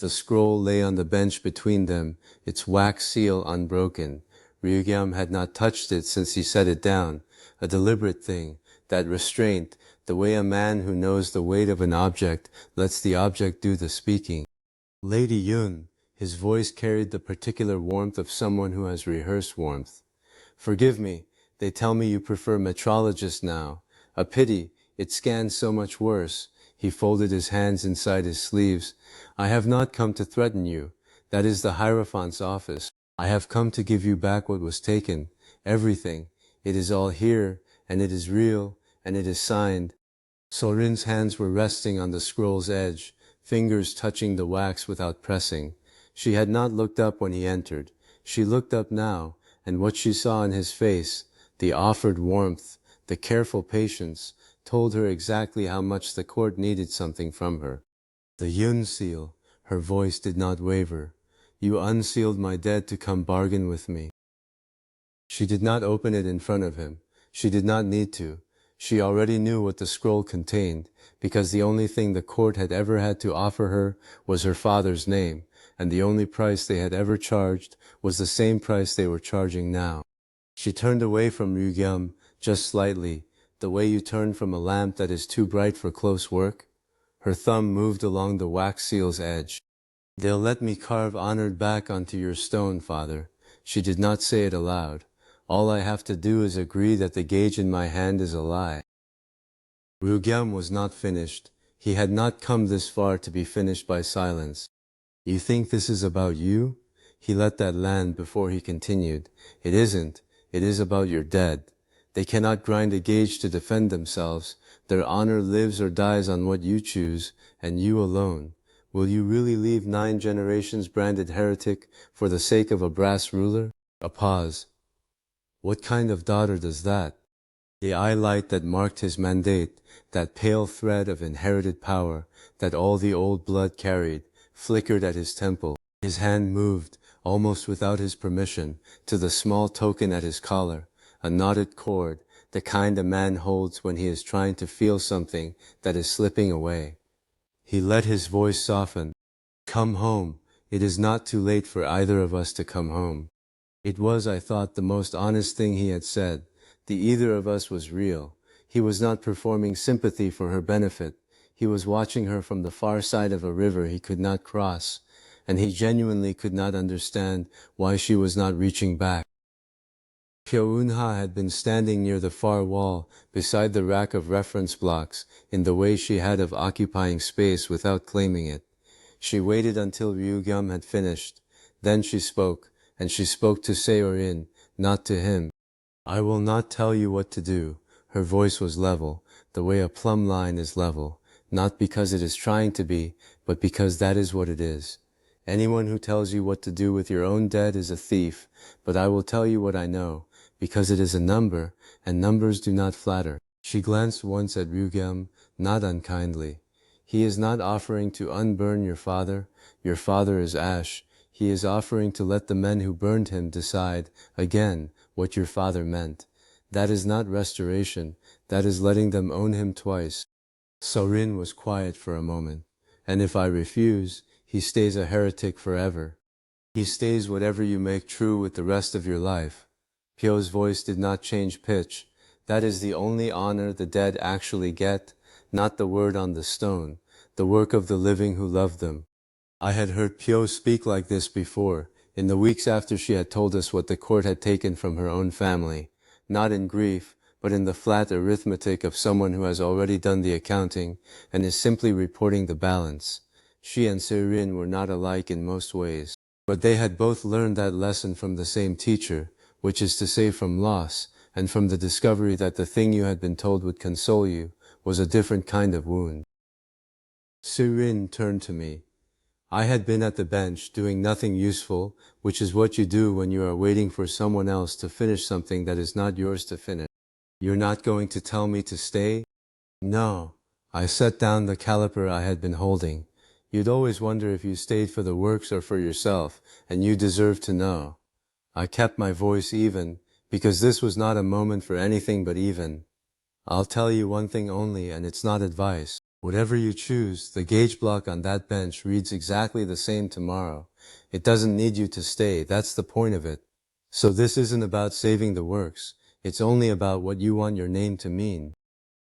The scroll lay on the bench between them, its wax seal unbroken. Ryu Gyeom had not touched it since he set it down. A deliberate thing, that restraint, the way a man who knows the weight of an object lets the object do the speaking. Lady Yun, his voice carried the particular warmth of someone who has rehearsed warmth. Forgive me, they tell me you prefer Metrologist now. A pity, it scans so much worse. He folded his hands inside his sleeves. I have not come to threaten you. That is the Hierophant's office. I have come to give you back what was taken. Everything. It is all here, and it is real, and it is signed. Seo-rin's hands were resting on the scroll's edge, fingers touching the wax without pressing. She had not looked up when he entered. She looked up now, and what she saw in his face, the offered warmth, the careful patience, told her exactly how much the court needed something from her. The Yun seal, her voice did not waver. You unsealed my dead to come bargain with me. She did not open it in front of him. She did not need to. She already knew what the scroll contained, because the only thing the court had ever had to offer her was her father's name, and the only price they had ever charged was the same price they were charging now. She turned away from Ryu Gyeom, just slightly, the way you turn from a lamp that is too bright for close work. Her thumb moved along the wax seal's edge. They'll let me carve honored back onto your stone, father. She did not say it aloud. All I have to do is agree that the gauge in my hand is a lie. Ryu Gyeom was not finished. He had not come this far to be finished by silence. You think this is about you? He let that land before he continued. It isn't. It is about your dead. They cannot grind a gauge to defend themselves. Their honor lives or dies on what you choose, and you alone. Will you really leave 9 generations branded heretic for the sake of a brass ruler? A pause. What kind of daughter does that? The eye light that marked his mandate, that pale thread of inherited power that all the old blood carried, flickered at his temple. His hand moved, almost without his permission, to the small token at his collar, a knotted cord, the kind a man holds when he is trying to feel something that is slipping away. He let his voice soften. Come home. It is not too late for either of us to come home. It was, I thought, the most honest thing he had said. The either of us was real. He was not performing sympathy for her benefit. He was watching her from the far side of a river he could not cross, and he genuinely could not understand why she was not reaching back. Pyo Eun-ha had been standing near the far wall, beside the rack of reference blocks, in the way she had of occupying space without claiming it. She waited until Ryu Gyeom had finished. Then she spoke, and she spoke to Seo-rin, not to him. I will not tell you what to do. Her voice was level, the way a plumb line is level, not because it is trying to be, but because that is what it is. Anyone who tells you what to do with your own dead is a thief, but I will tell you what I know, because it is a number, and numbers do not flatter. She glanced once at Ryu Gyeom, not unkindly. He is not offering to unburn your father. Your father is ash. He is offering to let the men who burned him decide, again, what your father meant. That is not restoration. That is letting them own him twice. Seo-rin was quiet for a moment. And if I refuse, he stays a heretic forever. He stays whatever you make true with the rest of your life. Pyo's voice did not change pitch. That is the only honor the dead actually get, not the word on the stone, the work of the living who loved them. I had heard Pyo speak like this before, in the weeks after she had told us what the court had taken from her own family, not in grief, but in the flat arithmetic of someone who has already done the accounting and is simply reporting the balance. She and Seo-rin were not alike in most ways, but they had both learned that lesson from the same teacher, which is to say from loss, and from the discovery that the thing you had been told would console you was a different kind of wound. Seo-rin turned to me. I had been at the bench doing nothing useful, which is what you do when you are waiting for someone else to finish something that is not yours to finish. You're not going to tell me to stay? No. I set down the caliper I had been holding. You'd always wonder if you stayed for the works or for yourself, and you deserve to know. I kept my voice even, because this was not a moment for anything but even. I'll tell you one thing only, and it's not advice. Whatever you choose, the gauge block on that bench reads exactly the same tomorrow. It doesn't need you to stay, that's the point of it. So this isn't about saving the works, it's only about what you want your name to mean.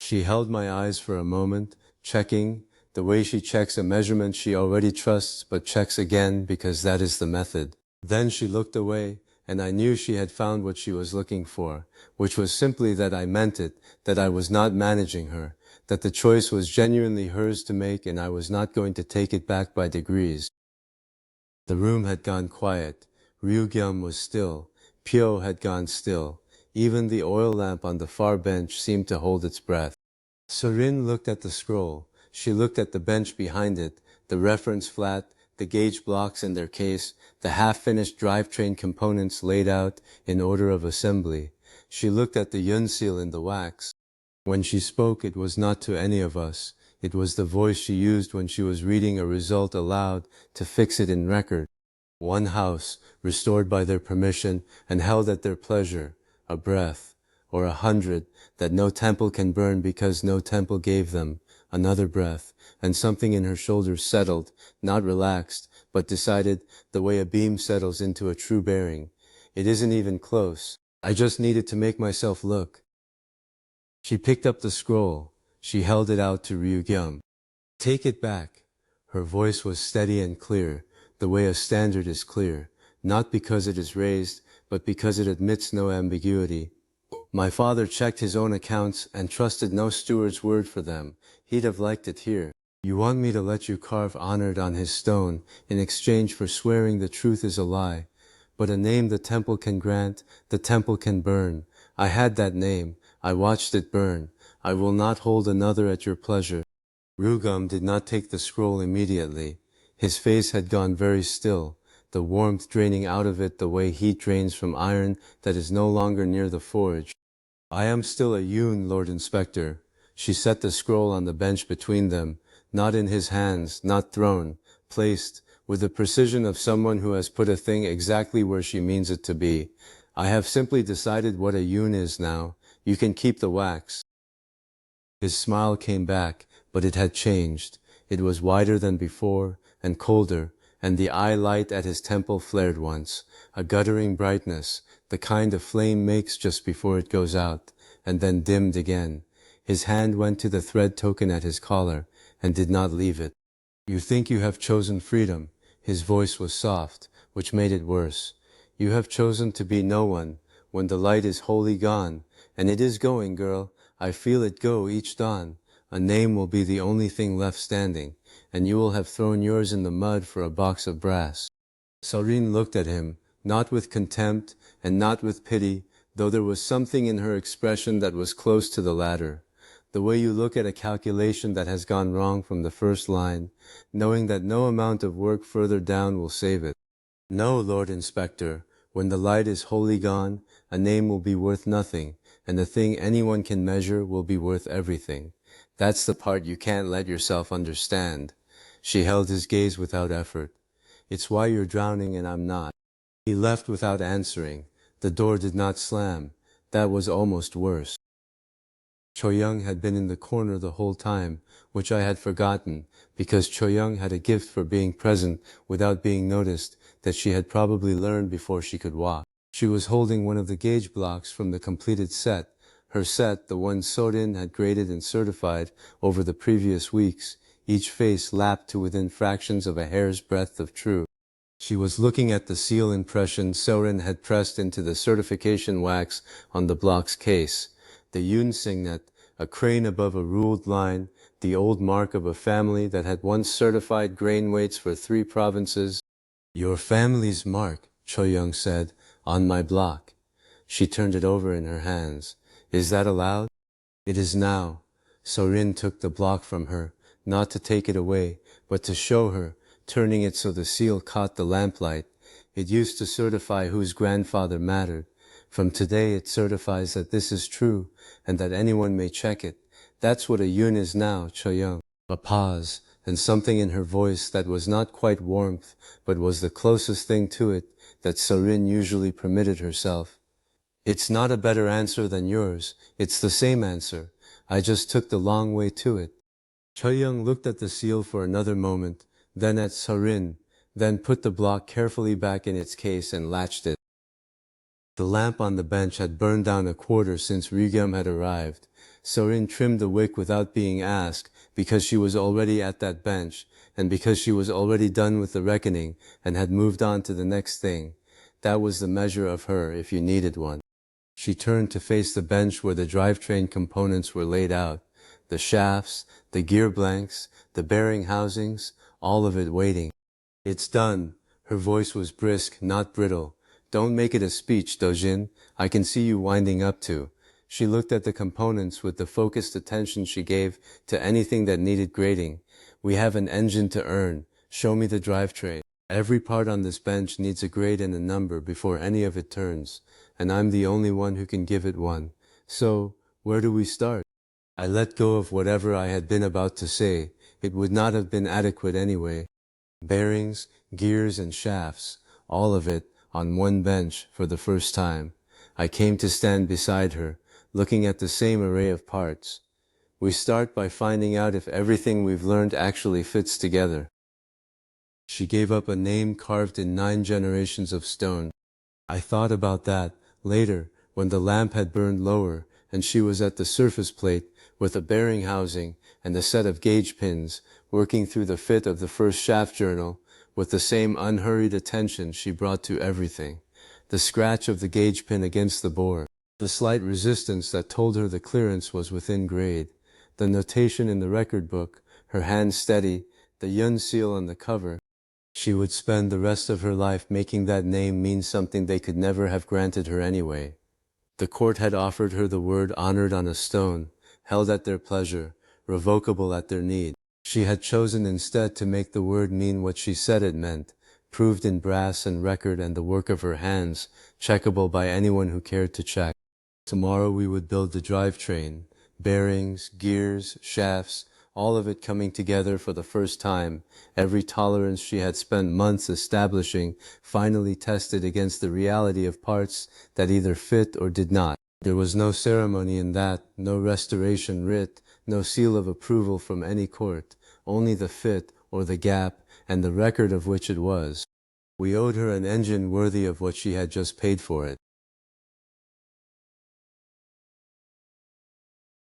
She held my eyes for a moment, checking, the way she checks a measurement she already trusts but checks again because that is the method. Then she looked away, and I knew she had found what she was looking for, which was simply that I meant it, that I was not managing her, that the choice was genuinely hers to make and I was not going to take it back by degrees. The room had gone quiet. Ryu Gyeom was still. Pyo had gone still. Even the oil lamp on the far bench seemed to hold its breath. Seo-rin looked at the scroll. She looked at the bench behind it, the reference flat, the gauge blocks in their case, the half-finished drivetrain components laid out in order of assembly. She looked at the yun seal in the wax. When she spoke, it was not to any of us. It was the voice she used when she was reading a result aloud to fix it in record. One house, restored by their permission and held at their pleasure, a breath, or 100, that no temple can burn because no temple gave them, another breath, and something in her shoulders settled, not relaxed, but decided, the way a beam settles into a true bearing. It isn't even close. I just needed to make myself look. She picked up the scroll. She held it out to Ryu Gyeom. Take it back. Her voice was steady and clear, the way a standard is clear, not because it is raised, but because it admits no ambiguity. My father checked his own accounts and trusted no steward's word for them. He'd have liked it here. You want me to let you carve honored on his stone in exchange for swearing the truth is a lie. But a name the temple can grant, the temple can burn. I had that name. I watched it burn. I will not hold another at your pleasure. Ryu Gyeom did not take the scroll immediately. His face had gone very still, the warmth draining out of it the way heat drains from iron that is no longer near the forge. I am still a Yoon, Lord Inspector. She set the scroll on the bench between them, not in his hands, not thrown, placed, with the precision of someone who has put a thing exactly where she means it to be. I have simply decided what a Yoon is now. You can keep the wax. His smile came back, but it had changed. It was wider than before, and colder, and the eye light at his temple flared once, a guttering brightness, the kind a flame makes just before it goes out, and then dimmed again. His hand went to the thread token at his collar, and did not leave it. You think you have chosen freedom. His voice was soft, which made it worse. You have chosen to be no one, when the light is wholly gone, and it is going, girl. I feel it go each dawn. A name will be the only thing left standing, and you will have thrown yours in the mud for a box of brass. Seo-rin looked at him, not with contempt and not with pity, though there was something in her expression that was close to the latter. The way you look at a calculation that has gone wrong from the first line, knowing that no amount of work further down will save it. No, Lord Inspector, when the light is wholly gone, a name will be worth nothing, and the thing anyone can measure will be worth everything. That's the part you can't let yourself understand. She held his gaze without effort. It's why you're drowning and I'm not. He left without answering. The door did not slam. That was almost worse. Cho-young had been in the corner the whole time, which I had forgotten, because Cho-young had a gift for being present without being noticed that she had probably learned before she could walk. She was holding one of the gauge blocks from the completed set. Her set, the one Seo-rin had graded and certified over the previous weeks, each face lapped to within fractions of a hair's breadth of true. She was looking at the seal impression Seo-rin had pressed into the certification wax on the block's case. The UNSIGNED, a crane above a ruled line, the old mark of a family that had once certified grain weights for 3 provinces. Your family's mark, Cho-young said, on my block. She turned it over in her hands. Is that allowed? It is now. Seo-rin took the block from her, not to take it away, but to show her, turning it so the seal caught the lamplight. It used to certify whose grandfather mattered. From today it certifies that this is true, and that anyone may check it. That's what a Yun is now, Cho-young. A pause, and something in her voice that was not quite warmth, but was the closest thing to it that Seo-rin usually permitted herself. It's not a better answer than yours. It's the same answer. I just took the long way to it. Choyoung looked at the seal for another moment, then at Seo-rin, then put the block carefully back in its case and latched it. The lamp on the bench had burned down a quarter since Ryu Gyeom had arrived. Seo-rin trimmed the wick without being asked, because she was already at that bench, and because she was already done with the reckoning and had moved on to the next thing. That was the measure of her, if you needed one. She turned to face the bench where the drivetrain components were laid out. The shafts, the gear blanks, the bearing housings, all of it waiting. It's done. Her voice was brisk, not brittle. Don't make it a speech, Do-jin. I can see you winding up to. She looked at the components with the focused attention she gave to anything that needed grading. We have an engine to earn. Show me the drivetrain. Every part on this bench needs a grade and a number before any of it turns, and I'm the only one who can give it one. So, where do we start? I let go of whatever I had been about to say. It would not have been adequate anyway. Bearings, gears, and shafts, all of it, on one bench for the first time. I came to stand beside her, looking at the same array of parts. We start by finding out if everything we've learned actually fits together. She gave up a name carved in 9 generations of stone. I thought about that later, when the lamp had burned lower, and she was at the surface plate with a bearing housing and a set of gauge pins, working through the fit of the first shaft journal, with the same unhurried attention she brought to everything. The scratch of the gauge pin against the bore, the slight resistance that told her the clearance was within grade, the notation in the record book, her hand steady, the Yun seal on the cover. She would spend the rest of her life making that name mean something they could never have granted her anyway. The court had offered her the word honored on a stone, held at their pleasure, revocable at their need. She had chosen instead to make the word mean what she said it meant, proved in brass and record and the work of her hands, checkable by anyone who cared to check. Tomorrow we would build the drivetrain, bearings, gears, shafts, all of it coming together for the first time, every tolerance she had spent months establishing, finally tested against the reality of parts that either fit or did not. There was no ceremony in that, no restoration writ, no seal of approval from any court, only the fit or the gap and the record of which it was. We owed her an engine worthy of what she had just paid for it.